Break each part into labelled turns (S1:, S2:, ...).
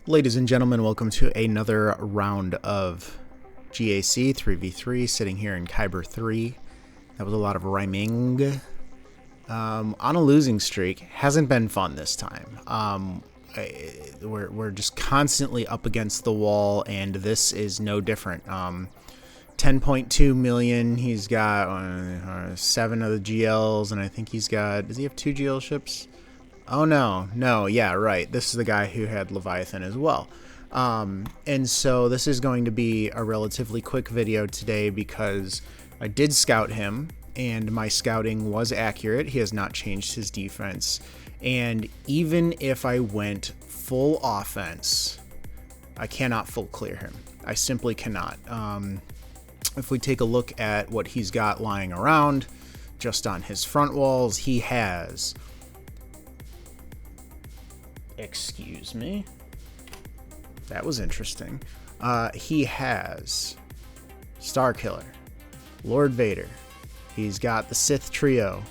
S1: Ladies and gentlemen, welcome to another round of GAC 3v3, sitting here in Kyber 3. That was a lot of rhyming. On a losing streak. Hasn't been fun this time. We're just constantly up against the wall, and this is no different. 10.2 million, he's got 7 of the GLs, and I think he's got, does he have 2 GL ships? Oh no, yeah, right. This is the guy who had Leviathan as well. And so this is going to be a relatively quick video today because I did scout him, and my scouting was accurate. He has not changed his defense. And even if I went full offense, I cannot full clear him. I simply cannot. If we take a look at what he's got lying around, just on his front walls, he has... Excuse me. That was interesting. He has Starkiller, Lord Vader. He's got the Sith trio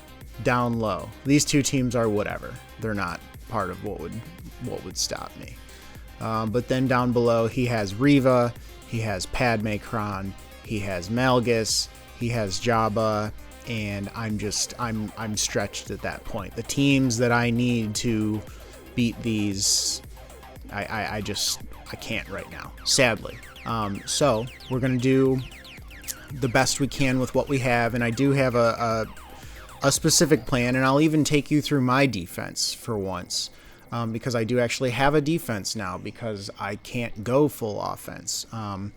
S1: down low. These two teams are whatever. They're not part of what would stop me. But then down below, he has Reva. He has Padmecron. He has Malgus. He has Jabba. And I'm stretched at that point. The teams that I need to beat these, I can't right now, sadly. So we're gonna do the best we can with what we have, and I do have a specific plan, and I'll even take you through my defense for once, because I do actually have a defense now because I can't go full offense. And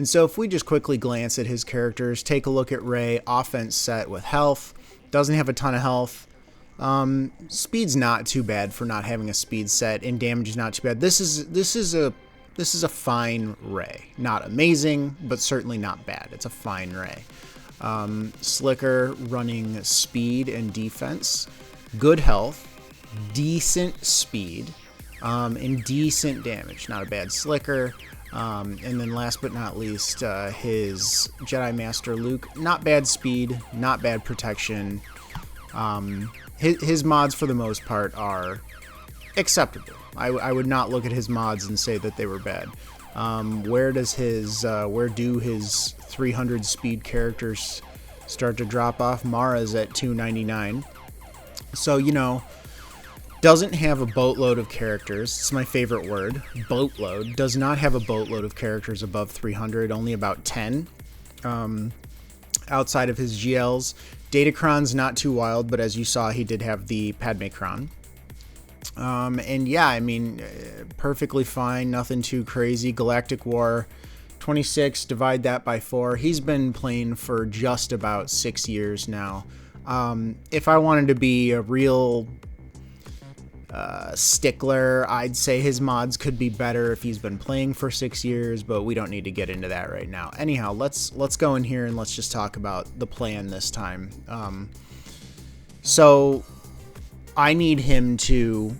S1: so if we just quickly glance at his characters, take a look at Rey, offense set with health, doesn't have a ton of health. Speed's not too bad for not having a speed set, and damage is not too bad. This is a fine Rey. Not amazing, but certainly not bad. It's a fine Rey. Slicker running speed and defense, good health, decent speed, and decent damage. Not a bad Slicker. And then last but not least, his Jedi Master Luke. Not bad speed, not bad protection. His mods, for the most part, are acceptable. I would not look at his mods and say that they were bad. Where do his 300 speed characters start to drop off? Mara's at 299. So, you know, doesn't have a boatload of characters. It's my favorite word, boatload. Does not have a boatload of characters above 300, only about 10. Outside of his GLs. Datacron's not too wild, but as you saw, he did have the Padmecron. And yeah, I mean, perfectly fine, nothing too crazy. Galactic War, 26, divide that by 4. He's been playing for just about 6 years now. If I wanted to be a real stickler, I'd say his mods could be better if he's been playing for 6 years, but we don't need to get into that right now. Anyhow, let's go in here and let's just talk about the plan this time. So I need him to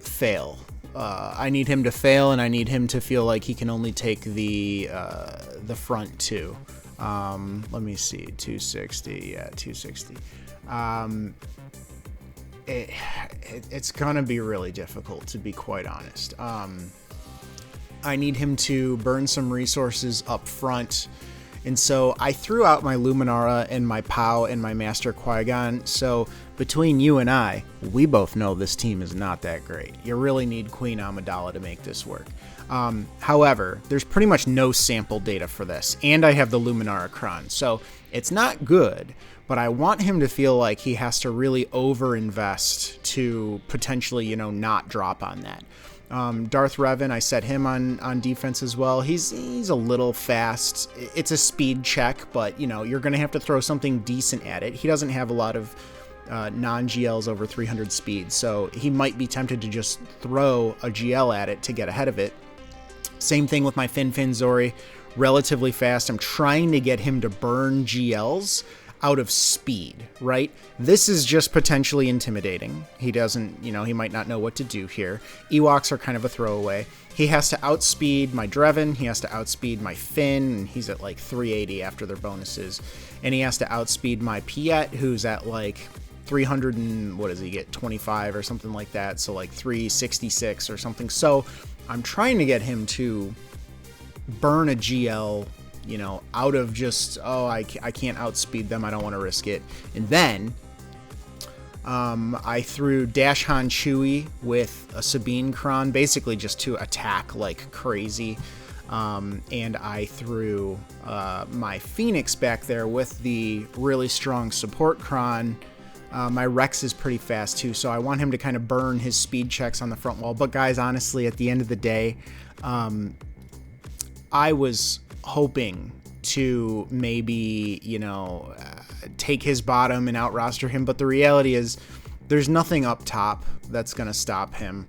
S1: fail. I need him to fail, and I need him to feel like he can only take the front two. Let me see, 260. Yeah, 260. It's gonna be really difficult, to be quite honest. I need him to burn some resources up front, and so I threw out my Luminara and my POW and my Master Qui-Gon. So between you and I, we both know this team is not that great. You really need Queen Amidala to make this work. However, there's pretty much no sample data for this, and I have the Luminara Cron, so it's not good. But I want him to feel like he has to really over-invest to potentially, you know, not drop on that. Darth Revan, I set him on defense as well. He's a little fast. It's a speed check, but, you know, you're going to have to throw something decent at it. He doesn't have a lot of non-GLs over 300 speed, so he might be tempted to just throw a GL at it to get ahead of it. Same thing with my Fin Zori. Relatively fast. I'm trying to get him to burn GLs out of speed, right? This is just potentially intimidating. He doesn't, you know, he might not know what to do here. Ewoks are kind of a throwaway. He has to outspeed my Drevan. He has to outspeed my Finn, and he's at like 380 after their bonuses. And he has to outspeed my Piet, who's at like 300 and what does he get, 25 or something like that, so like 366 or something. So I'm trying to get him to burn a GL, you know, out of just, oh, I can't outspeed them, I don't want to risk it. And then I threw Dash Han Chewie with a Sabine-Cron, basically just to attack like crazy. And I threw my Phoenix back there with the really strong support Cron. My Rex is pretty fast too, so I want him to kind of burn his speed checks on the front wall. But guys, honestly, at the end of the day, I was hoping to maybe, you know, take his bottom and out-roster him, but the reality is there's nothing up top that's going to stop him.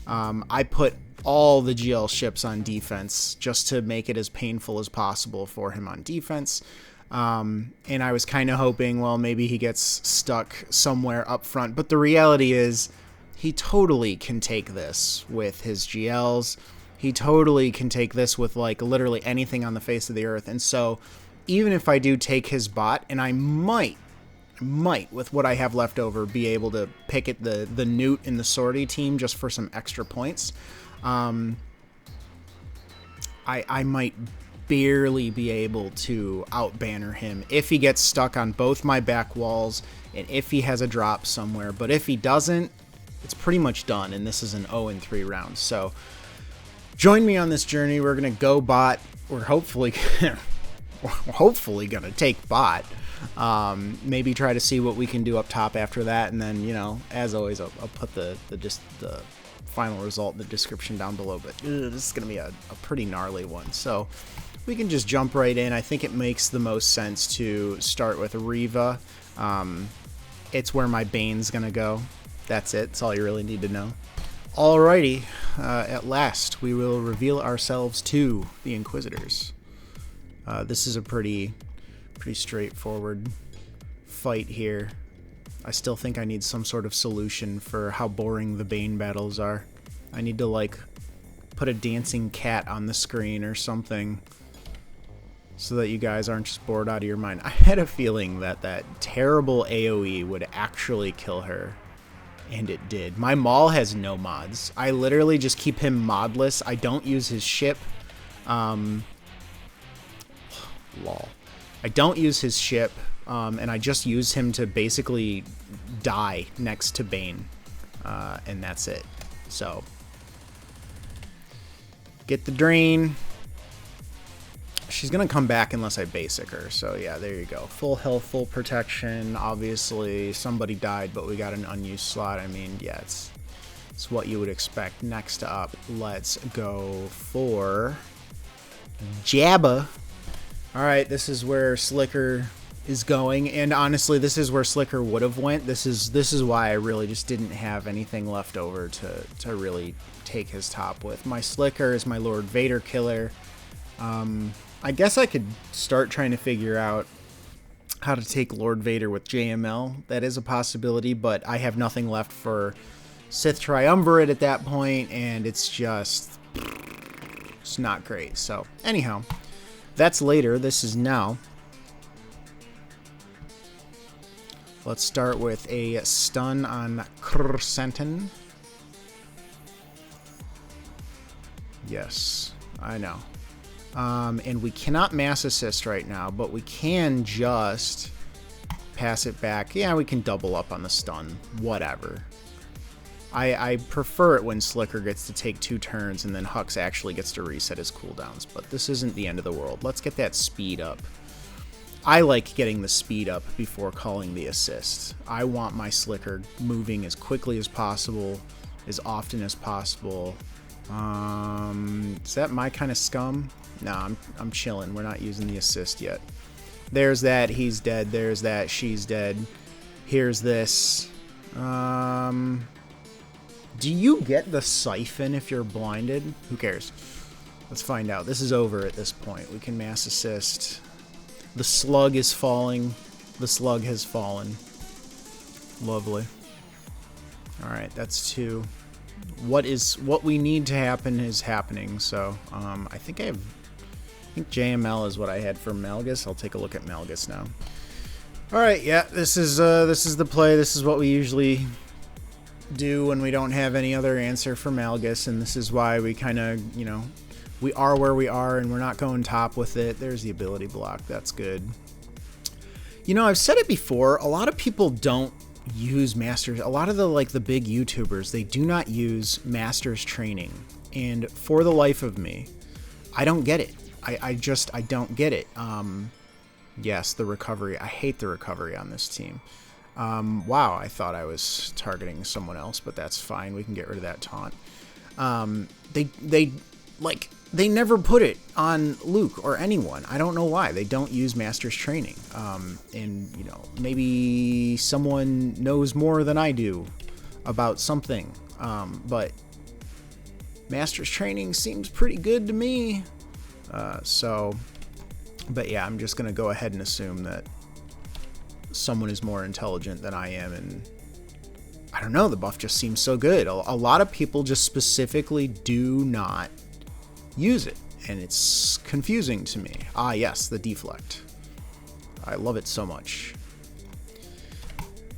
S1: I put all the GL ships on defense just to make it as painful as possible for him on defense. And I was kind of hoping, well, maybe he gets stuck somewhere up front, but the reality is he totally can take this with his GLs. He totally can take this with like literally anything on the face of the earth. And so even if I do take his bot, and I might with what I have left over be able to pick at the Nute and the Sortie team just for some extra points, I might barely be able to out-banner him if he gets stuck on both my back walls and if he has a drop somewhere. But if he doesn't, it's pretty much done, and this is an 0-3 round. So join me on this journey. We're going to go bot. We're hopefully going to take bot. Maybe try to see what we can do up top after that. And then, you know, as always, I'll put the final result in the description down below. But this is going to be a pretty gnarly one. So we can just jump right in. I think it makes the most sense to start with Reva. It's where my Bane's going to go. That's it. That's all you really need to know. Alrighty, at last we will reveal ourselves to the Inquisitors. This is a pretty straightforward fight here. I still think I need some sort of solution for how boring the Bane battles are. I need to like put a dancing cat on the screen or something so that you guys aren't just bored out of your mind. I had a feeling that that terrible AoE would actually kill her. And it did. My Maul has no mods. I literally just keep him modless. I don't use his ship. Lol. I don't use his ship, and I just use him to basically die next to Bane. And that's it. So, get the drain. She's going to come back unless I basic her. So, yeah, there you go. Full health, full protection. Obviously, somebody died, but we got an unused slot. I mean, yeah, it's what you would expect. Next up, let's go for Jabba. All right, this is where Slicker is going. And honestly, this is where Slicker would have went. This is why I really just didn't have anything left over to really take his top with. My Slicker is my Lord Vader killer. I guess I could start trying to figure out how to take Lord Vader with JML. That is a possibility, but I have nothing left for Sith Triumvirate at that point, and it's not great. So, anyhow, that's later. This is now. Let's start with a stun on Krrsantan. Yes, I know. And we cannot mass assist right now, but we can just pass it back. Yeah, we can double up on the stun. Whatever. I prefer it when Slicker gets to take 2 turns and then Hux actually gets to reset his cooldowns, but this isn't the end of the world. Let's get that speed up. I like getting the speed up before calling the assist. I want my Slicker moving as quickly as possible, as often as possible. Is that my kind of scum? No, I'm chilling. We're not using the assist yet. There's that. He's dead. There's that. She's dead. Here's this. Do you get the siphon if you're blinded? Who cares? Let's find out. This is over at this point. We can mass assist. The slug is falling. The slug has fallen. Lovely. Alright, that's 2. What we need to happen is happening. So I think JML is what I had for Malgus. I'll take a look at Malgus now. All right, yeah, this is the play. This is what we usually do when we don't have any other answer for Malgus, and this is why we kind of, you know, we are where we are and we're not going top with it. There's the ability block. That's good. You know, I've said it before, a lot of people don't use Masters. A lot of the big YouTubers, they do not use Masters training. And for the life of me, I don't get it. I don't get it. Yes, the recovery. I hate the recovery on this team. Wow, I thought I was targeting someone else, but that's fine. We can get rid of that taunt. They never put it on Luke or anyone. I don't know why. They don't use Master's Training. And, you know, maybe someone knows more than I do about something. But Master's Training seems pretty good to me. But yeah, I'm just going to go ahead and assume that someone is more intelligent than I am, and I don't know, the buff just seems so good. A lot of people just specifically do not use it, and it's confusing to me. Ah, yes, the deflect. I love it so much.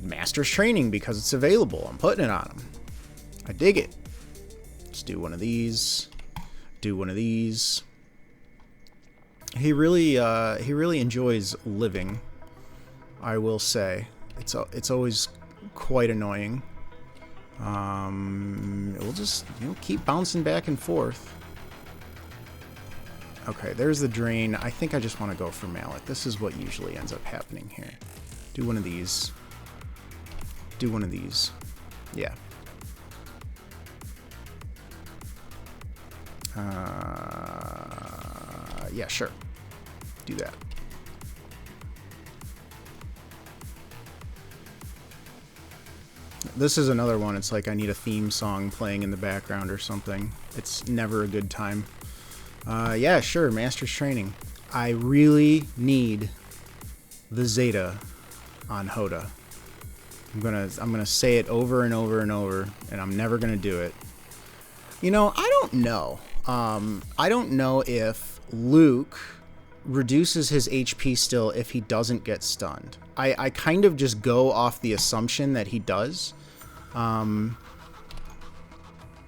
S1: Master's Training because it's available. I'm putting it on him. I dig it. Let's do one of these. Do one of these. He really enjoys living, I will say. It's always quite annoying. We'll just, you know, keep bouncing back and forth. Okay, there's the drain. I think I just want to go for Mallet. This is what usually ends up happening here. Do one of these. Do one of these. Yeah. Yeah, sure. Do that. This is another one. It's like I need a theme song playing in the background or something. It's never a good time. Yeah, sure. Master's Training. I really need the Zeta on Hoda. I'm gonna say it over and over and over, and I'm never gonna do it. You know, I don't know. I don't know if Luke reduces his HP still if he doesn't get stunned. I kind of just go off the assumption that he does. And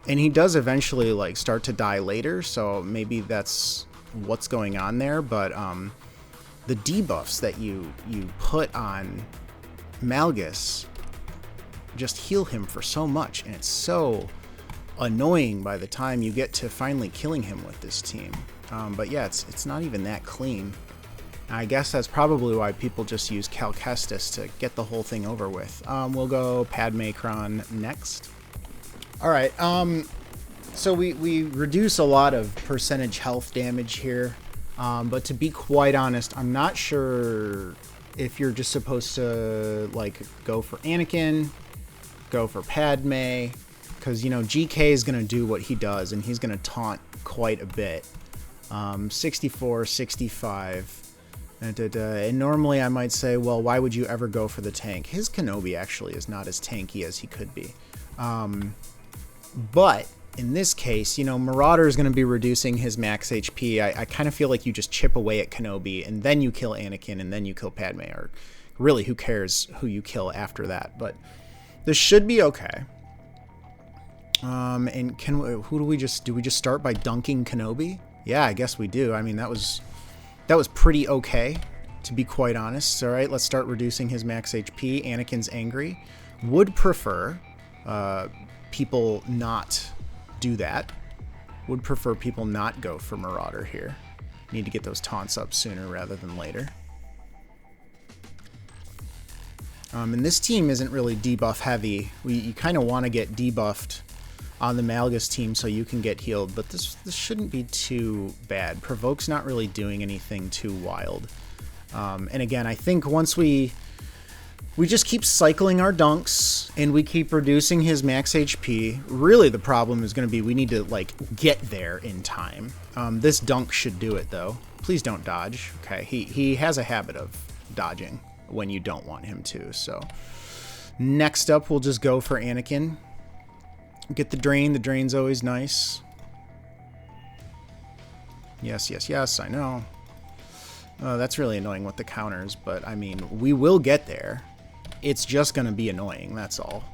S1: he does eventually like start to die later, so maybe that's what's going on there, but the debuffs that you put on Malgus just heal him for so much, and it's so annoying by the time you get to finally killing him with this team. But yeah, it's not even that clean. I guess that's probably why people just use Cal Kestis to get the whole thing over with. We'll go Padmecron next. Alright, so we reduce a lot of percentage health damage here, but to be quite honest, I'm not sure if you're just supposed to like go for Anakin, go for Padme, because, you know, GK is going to do what he does, and he's going to taunt quite a bit. 64, 65. And normally I might say, well, why would you ever go for the tank? His Kenobi actually is not as tanky as he could be. But in this case, you know, Marauder is going to be reducing his max HP. I kind of feel like you just chip away at Kenobi, and then you kill Anakin, and then you kill Padme. Or really, who cares who you kill after that? But this should be okay. And who do we just start by dunking Kenobi? Yeah, I guess we do. I mean, that was pretty okay, to be quite honest. All right, let's start reducing his max HP. Anakin's angry. Would prefer people not do that. Would prefer people not go for Marauder here. Need to get those taunts up sooner rather than later. And this team isn't really debuff heavy. You kind of want to get debuffed on the Malgus team so you can get healed, but this shouldn't be too bad. Provoke's not really doing anything too wild. And again, I think once we just keep cycling our dunks and we keep reducing his max HP, really the problem is going to be we need to like get there in time. This dunk should do it though. Please don't dodge. Okay, he has a habit of dodging when you don't want him to. So next up, we'll just go for Anakin. Get the drain. The drain's always nice. Yes, yes, yes, I know. That's really annoying with the counters, but I mean, we will get there. It's just going to be annoying, that's all.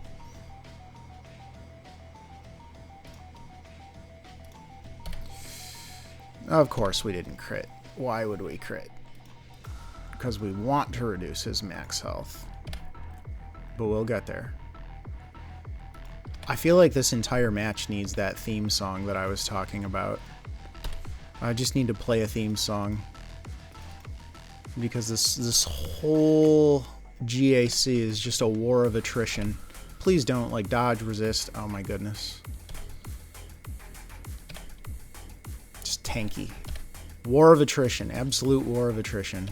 S1: Of course we didn't crit. Why would we crit? Because we want to reduce his max health. But we'll get there. I feel like this entire match needs that theme song that I was talking about. I just need to play a theme song. Because this whole GAC is just a war of attrition. Please don't, like, dodge, resist. Oh my goodness. Just tanky. War of attrition. Absolute war of attrition.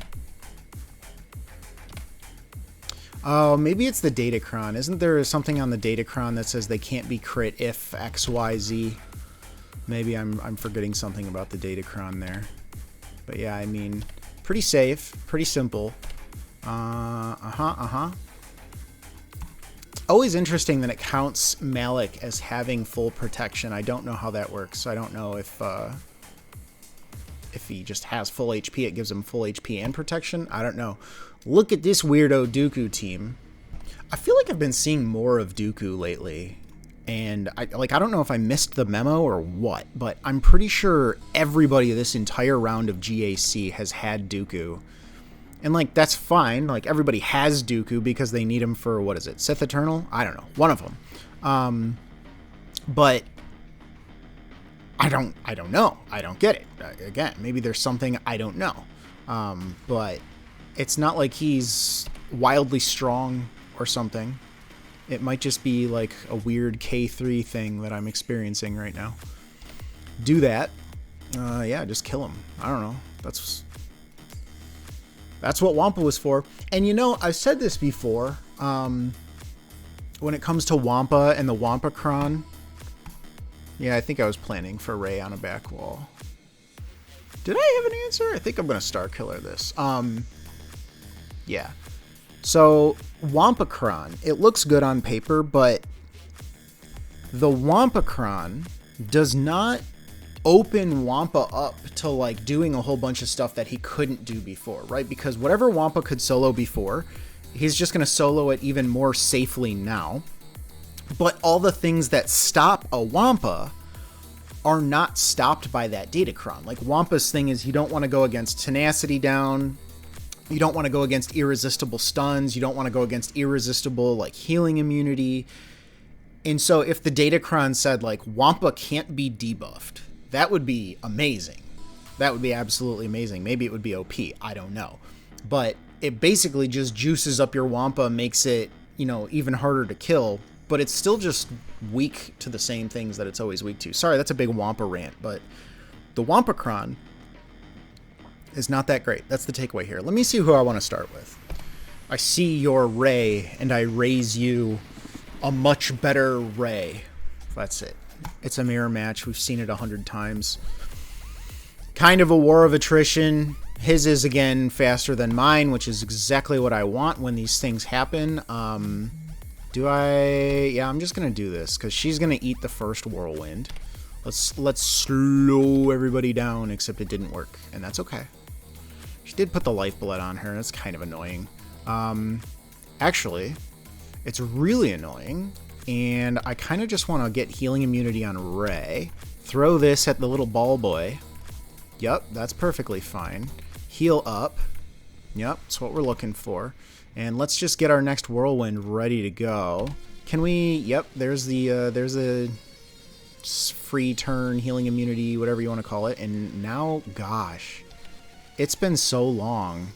S1: Oh, maybe it's the Datacron. Isn't there something on the Datacron that says they can't be crit if XYZ? Maybe I'm forgetting something about the Datacron there. But yeah, I mean, pretty safe, pretty simple. Always interesting that it counts Malik as having full protection. I don't know how that works. I don't know if he just has full HP, it gives him full HP and protection. I don't know. Look at this weirdo Dooku team. I feel like I've been seeing more of Dooku lately. And I don't know if I missed the memo or what, but I'm pretty sure everybody this entire round of GAC has had Dooku. And, like, that's fine. Like, everybody has Dooku because they need him for, what is it, Sith Eternal? I don't know. One of them. But I don't know. I don't get it. Again, maybe there's something I don't know. But it's not like he's wildly strong or something. It might just be like a weird K3 thing that I'm experiencing right now. Do that. Yeah, just kill him. I don't know. That's what Wampa was for. And you know, I've said this before. When it comes to Wampa and the Wampacron. Yeah, I think I was planning for Rey on a back wall. Did I have an answer? I think I'm going to Star Killer this. Yeah. So, Wampacron, it looks good on paper, but the Wampacron does not open Wampa up to, like, doing a whole bunch of stuff that he couldn't do before, right? Because whatever Wampa could solo before, he's just going to solo it even more safely now. But all the things that stop a Wampa are not stopped by that Datacron. Like, Wampa's thing is you don't want to go against Tenacity down. You don't want to go against irresistible stuns. You don't want to go against irresistible, like, healing immunity. And so if the Datacron said, like, Wampa can't be debuffed, that would be amazing. That would be absolutely amazing. Maybe it would be OP. I don't know. But it basically just juices up your Wampa, makes it, you know, even harder to kill. But it's still just weak to the same things that it's always weak to. Sorry, that's a big Wampa rant, but the Wampacron is not that great. That's the takeaway here. Let me see who I want to start with. I see your Rey, and I raise you a much better Rey. That's it. It's a mirror match. We've seen it 100 times. Kind of a war of attrition. His is, again, faster than mine, which is exactly what I want when these things happen. Yeah, I'm just going to do this, because she's going to eat the first whirlwind. Let's slow everybody down, except it didn't work, and that's okay. She did put the lifeblood on her, and it's kind of annoying. Actually, it's really annoying, and I kind of just want to get healing immunity on Rey. Throw this at the little ball boy. Yep, that's perfectly fine. Heal up. Yep, that's what we're looking for. And let's just get our next whirlwind ready to go. Can we... Yep, there's a free turn, healing immunity, whatever you want to call it. And now, gosh, it's been so long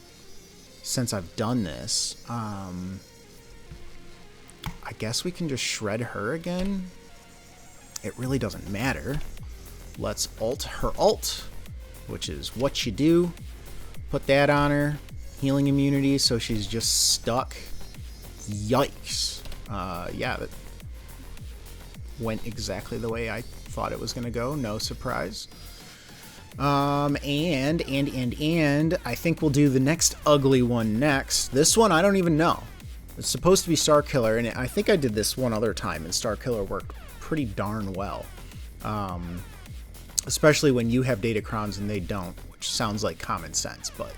S1: since I've done this. I guess we can just shred her again. It really doesn't matter. Let's ult her ult, which is what you do. Put that on her. Healing immunity, so she's just stuck. Yikes. Yeah, that went exactly the way I thought it was going to go. No surprise. And I think we'll do the next ugly one next. This one, I don't even know. It's supposed to be Star Killer, and I think I did this one other time, and Star Killer worked pretty darn well. Especially when you have Datacrons and they don't, which sounds like common sense, but...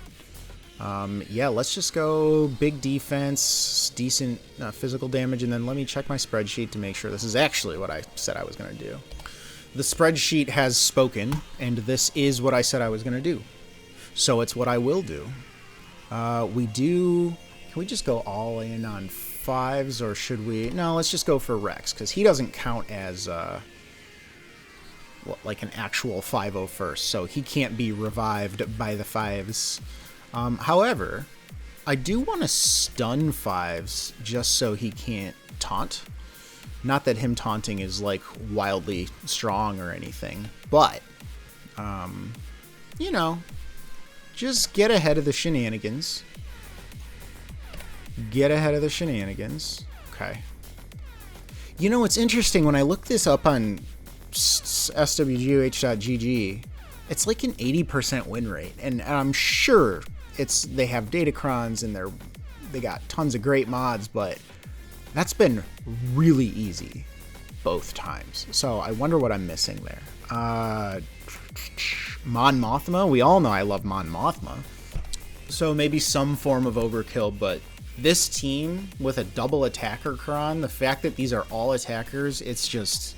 S1: yeah, let's just go big defense, decent physical damage, and then let me check my spreadsheet to make sure this is actually what I said I was going to do. The spreadsheet has spoken, and this is what I said I was going to do. So it's what I will do. Can we just go all in on 5s, or should we? No, let's just go for Rex, because he doesn't count as like an actual 501st, so he can't be revived by the 5s. However, I do want to stun 5s just so he can't taunt. Not that him taunting is like wildly strong or anything, but you know, just get ahead of the shenanigans. Get ahead of the shenanigans. Okay. You know, it's interesting when I look this up on SWGOH.gg, it's like an 80% win rate, and I'm sure they have datacrons and they got tons of great mods, but that's been really easy both times. So I wonder what I'm missing there. Mon Mothma, we all know I love Mon Mothma, so maybe some form of overkill, but this team with a double attacker cron, the fact that these are all attackers, it's just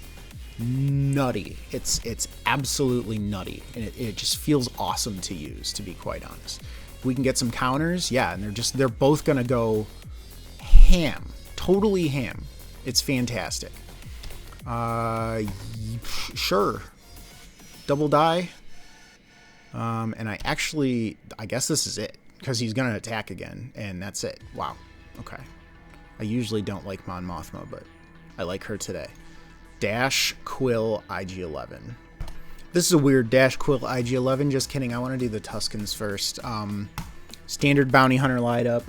S1: nutty. It's absolutely nutty, and it just feels awesome to use, to be quite honest. If we can get some counters, yeah, and they're both gonna go ham, totally ham. It's fantastic. Sure, double die, and I guess this is it, because he's gonna attack again, and that's it. Wow. Okay. I usually don't like Mon Mothma, but I like her today. Dash Quill IG-11. This is a weird Dash Quill IG-11. Just kidding. I want to do the Tuskens first. Standard Bounty Hunter light up.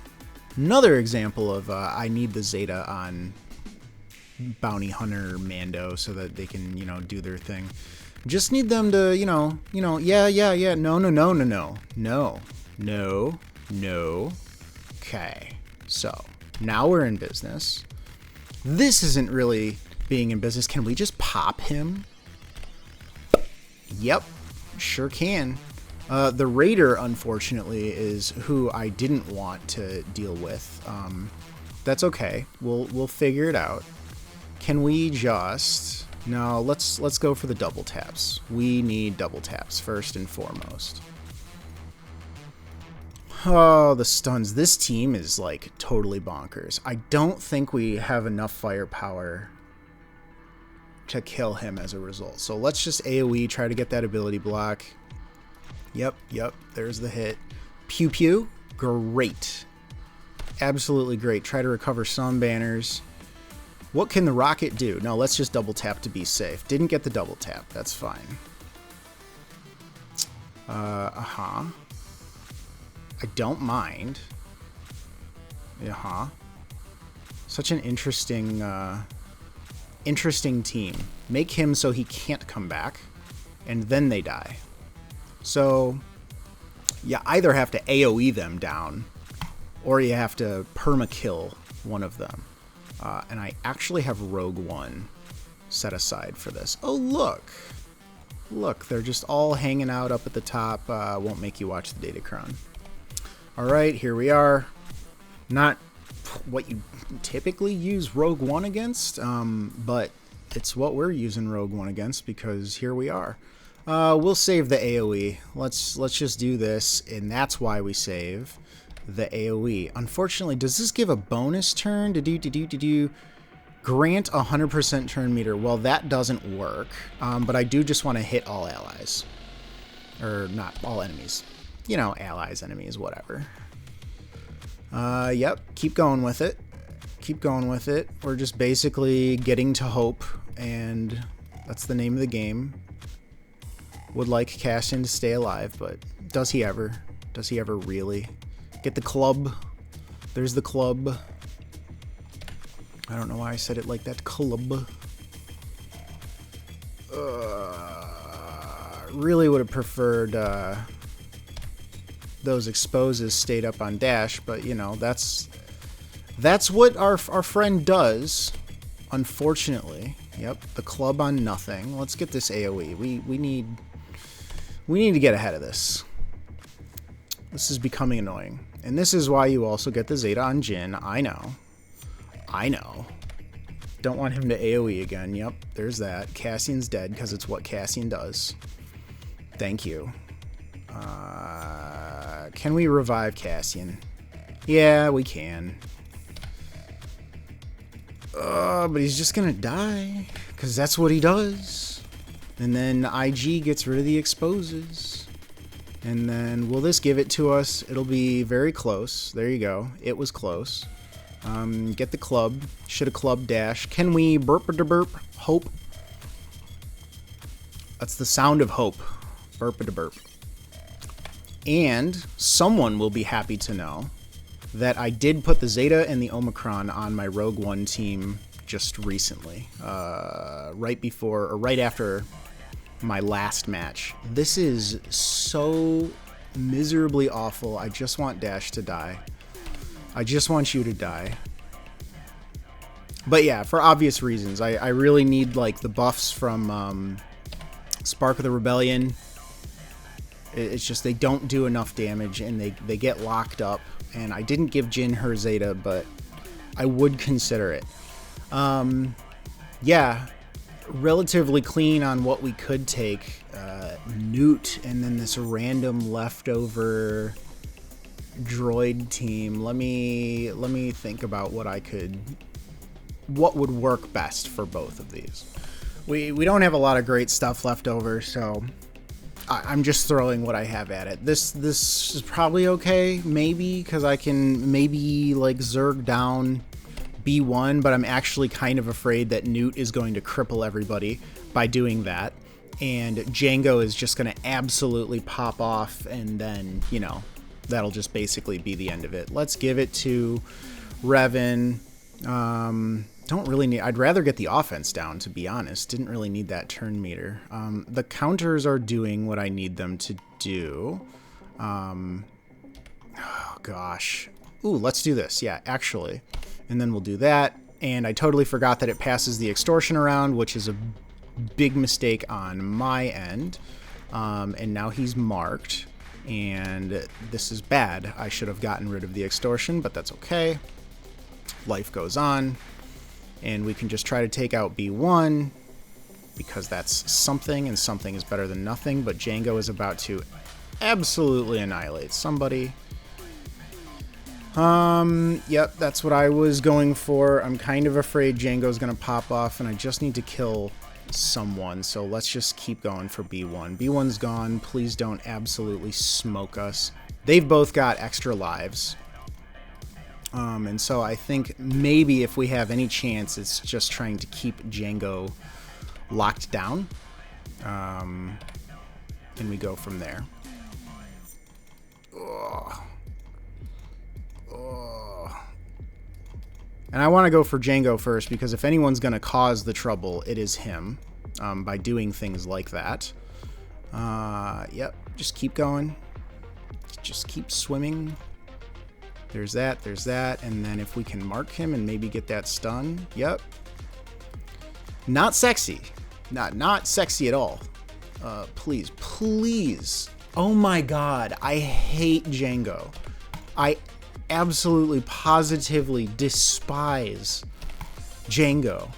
S1: Another example of I need the Zeta on Bounty Hunter Mando so that they can, you know, do their thing. Just need them to, yeah. No. Okay. So now we're in business. This isn't really being in business. Can we just pop him? Yep, sure can. The Raider, unfortunately, is who I didn't want to deal with. That's okay. We'll figure it out. Can we just... No, let's go for the double taps. We need double taps first and foremost. Oh, the stuns. This team is like totally bonkers. I don't think we have enough firepower to kill him as a result. So let's just AoE, try to get that ability block. Yep, there's the hit. Pew pew, great. Absolutely great. Try to recover some banners. What can the rocket do? No, let's just double tap to be safe. Didn't get the double tap, that's fine. I don't mind. Such an interesting team. Make him so he can't come back, and then they die. So you either have to AoE them down, or you have to perma-kill one of them. And I actually have Rogue One set aside for this. Oh, look! Look, they're just all hanging out up at the top. Won't make you watch the datacron. Alright, here we are. Not what you typically use Rogue One against, but it's what we're using Rogue One against, because here we are. We'll save the AoE. Let's just do this, and that's why we save the AoE. Unfortunately, does this give a bonus turn? Grant 100% turn meter. Well, that doesn't work, but I do just want to hit all allies. Or not all enemies. You know, allies, enemies, whatever. Yep, keep going with it. Keep going with it. We're just basically getting to hope, and that's the name of the game. Would like Cassian to stay alive, but does he ever? Does he ever really? Get the club. There's the club. I don't know why I said it like that. Club. Really would have preferred those exposes stayed up on dash, but you know, that's what our friend does, unfortunately. Yep, the club on nothing. Let's get this AoE. We need to get ahead of this. This is becoming annoying. And this is why you also get the Zeta on Jin. I know. Don't want him to AoE again. Yep, there's that. Cassian's dead because it's what Cassian does. Thank you. Can we revive Cassian? Yeah, we can. But he's just gonna die because that's what he does. And then IG gets rid of the exposes. And then will this give it to us? It'll be very close. There you go. It was close. Get the club. Should have club dash. Can we burp-a-da-burp? Hope. That's the sound of hope. Burp-a-da-burp. And someone will be happy to know that I did put the Zeta and the Omicron on my Rogue One team just recently. Right before, or right after my last match. This is so miserably awful. I just want Dash to die. I just want you to die. But yeah, for obvious reasons. I really need like the buffs from Spark of the Rebellion. It's just they don't do enough damage and they get locked up. And I didn't give Jin her Zeta, but I would consider it. Yeah, relatively clean on what we could take. Nute and then this random leftover droid team. Let me think about what would work best for both of these. We don't have a lot of great stuff left over, so I'm just throwing what I have at it. This is probably okay, maybe, because I can maybe like Zerg down B1, but I'm actually kind of afraid that Nute is going to cripple everybody by doing that. And Jango is just going to absolutely pop off, and then, you know, that'll just basically be the end of it. Let's give it to Revan. Don't really need... I'd rather get the offense down, to be honest. Didn't really need that turn meter. The counters are doing what I need them to do. Oh, gosh. Ooh, let's do this. Yeah, actually. And then we'll do that. And I totally forgot that it passes the extortion around, which is a big mistake on my end. And now he's marked. And this is bad. I should have gotten rid of the extortion, but that's okay. Life goes on. And we can just try to take out B1 because that's something, and something is better than nothing. But Jango is about to absolutely annihilate somebody. Yep, that's what I was going for. I'm kind of afraid Jango's gonna pop off, and I just need to kill someone. So let's just keep going for B1. B1's gone. Please don't absolutely smoke us. They've both got extra lives. And so I think maybe if we have any chance, it's just trying to keep Jango locked down. And we go from there. Ugh. Ugh. And I want to go for Jango first, because if anyone's going to cause the trouble, it is him, by doing things like that. Yep, just keep going. Just keep swimming. There's that, and then if we can mark him and maybe get that stun, yep. Not sexy. Not sexy at all. Please, please. Oh my god, I hate Jango. I absolutely, positively despise Jango.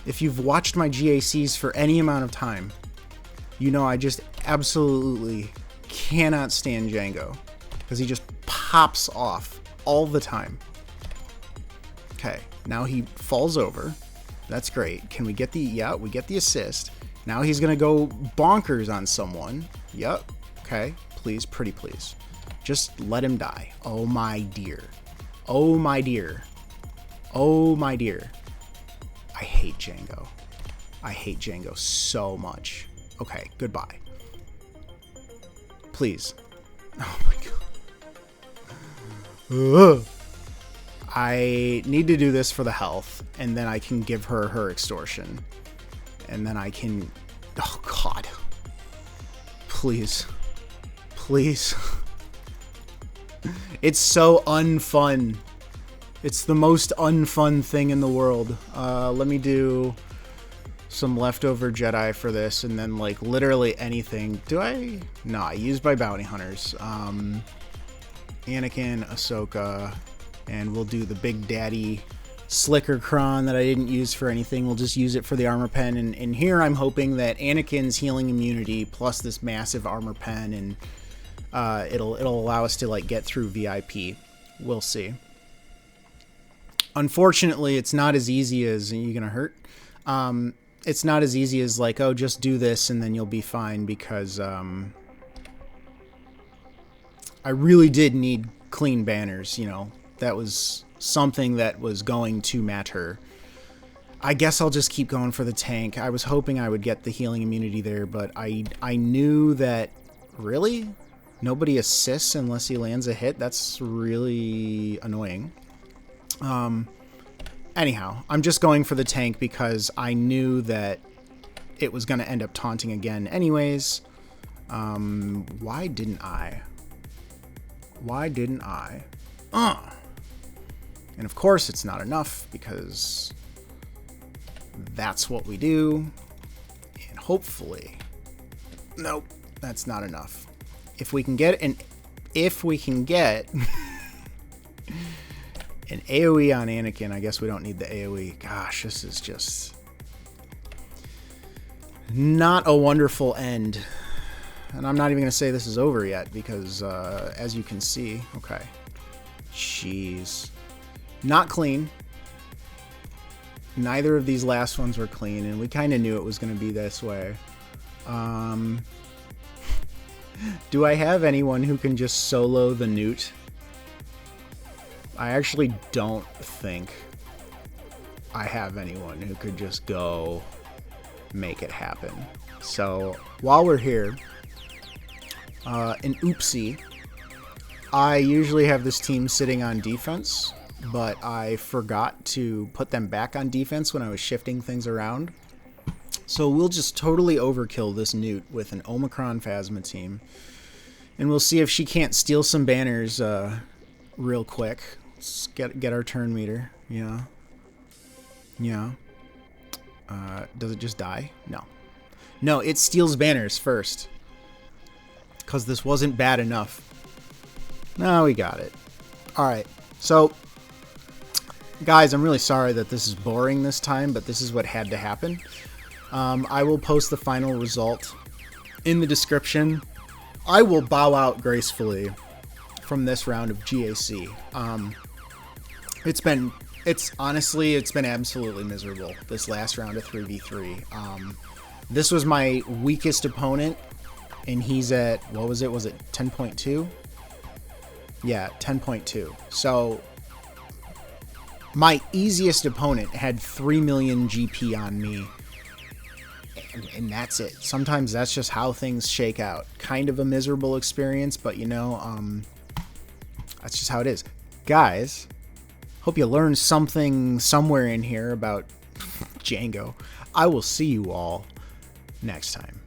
S1: If you've watched my GACs for any amount of time, you know I just absolutely cannot stand Jango. Because he just pops off all the time. Okay, now he falls over. That's great. Can we get the... Yeah, we get the assist. Now he's going to go bonkers on someone. Yep. Okay, please, pretty please. Just let him die. Oh my dear. Oh my dear. Oh my dear. I hate Jango. I hate Jango so much. Okay, goodbye. Please. Oh my god. Ugh. I need to do this for the health, and then I can give her her extortion. And then I can... Oh, God. Please. Please. It's so unfun. It's the most unfun thing in the world. Let me do some leftover Jedi for this, and then, like, literally anything. Do I? No, I use my bounty hunters. Anakin, Ahsoka, and we'll do the Big Daddy slicker cron that I didn't use for anything. We'll just use it for the armor pen. And here I'm hoping that Anakin's healing immunity plus this massive armor pen, and it'll allow us to like get through VIP. We'll see. Unfortunately, it's not as easy as, are you gonna hurt? It's not as easy as like, oh, just do this and then you'll be fine, because I really did need clean banners, you know. That was something that was going to matter. I guess I'll just keep going for the tank. I was hoping I would get the healing immunity there, but I knew that, really? Nobody assists unless he lands a hit? That's really annoying. Anyhow, I'm just going for the tank because I knew that it was going to end up taunting again anyways. Why didn't I? Why didn't I? And of course it's not enough, because that's what we do. And hopefully... Nope, that's not enough. If we can get an AoE on Anakin, I guess we don't need the AoE. Gosh, this is just not a wonderful end. And I'm not even going to say this is over yet, because as you can see, okay. Jeez. Not clean. Neither of these last ones were clean, and we kind of knew it was going to be this way. Do I have anyone who can just solo the Nute? I actually don't think I have anyone who could just go make it happen. So while we're here, an oopsie. I usually have this team sitting on defense, but I forgot to put them back on defense when I was shifting things around. So we'll just totally overkill this Nute with an Omicron Phasma team. And we'll see if she can't steal some banners real quick. Let's get our turn meter. Yeah. Yeah. Does it just die? No. No, it steals banners first. Because this wasn't bad enough. No, we got it. Alright. So, guys, I'm really sorry that this is boring this time, but this is what had to happen. I will post the final result in the description. I will bow out gracefully from this round of GAC. Honestly, it's been absolutely miserable, this last round of 3v3. This was my weakest opponent, and he's at, what was it? Was it 10.2? Yeah, 10.2. So, my easiest opponent had 3 million GP on me, and that's it. Sometimes that's just how things shake out. Kind of a miserable experience, but you know, that's just how it is. Guys, hope you learned something somewhere in here about Django. I will see you all next time.